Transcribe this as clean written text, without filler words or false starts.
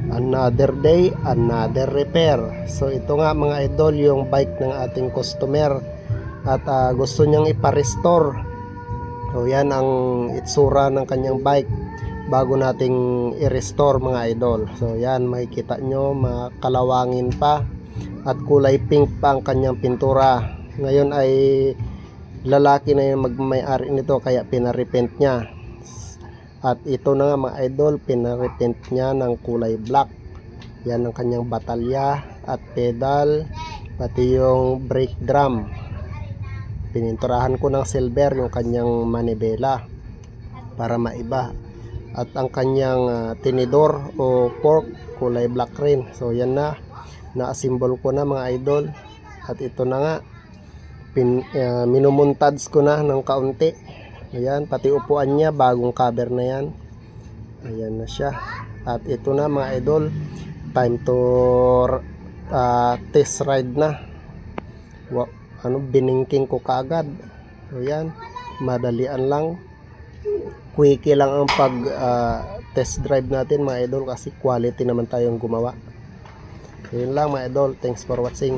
Another day, another repair. So ito nga mga idol yung bike ng ating customer at gusto niyang ipa-restore. So yan ang itsura ng kanyang bike bago nating i-restore mga idol. So yan, makikita nyo makalawangin pa at kulay pink pa ang kanyang pintura. Ngayon ay lalaki na yung magmay-ari nito kaya pinarepent niya. At ito na nga mga idol, pinarepent niya ng kulay black. Yan ang kanyang batalya at pedal, pati yung brake drum. Pininturahan ko ng silver yung kanyang manibela para maiba. At ang kanyang tinidor o fork, kulay black rin. So yan na, na-assemble ko na mga idol. At ito na nga, minumontage ko na ng kaunti. Ayan, pati upuan niya, bagong cover na yan. Ayan na siya. At ito na mga idol, time to test ride na. Biningking ko kaagad. Ayan, madalian lang. Quickie lang ang pag test drive natin mga idol kasi quality naman tayong gumawa. So yun lang mga idol, thanks for watching.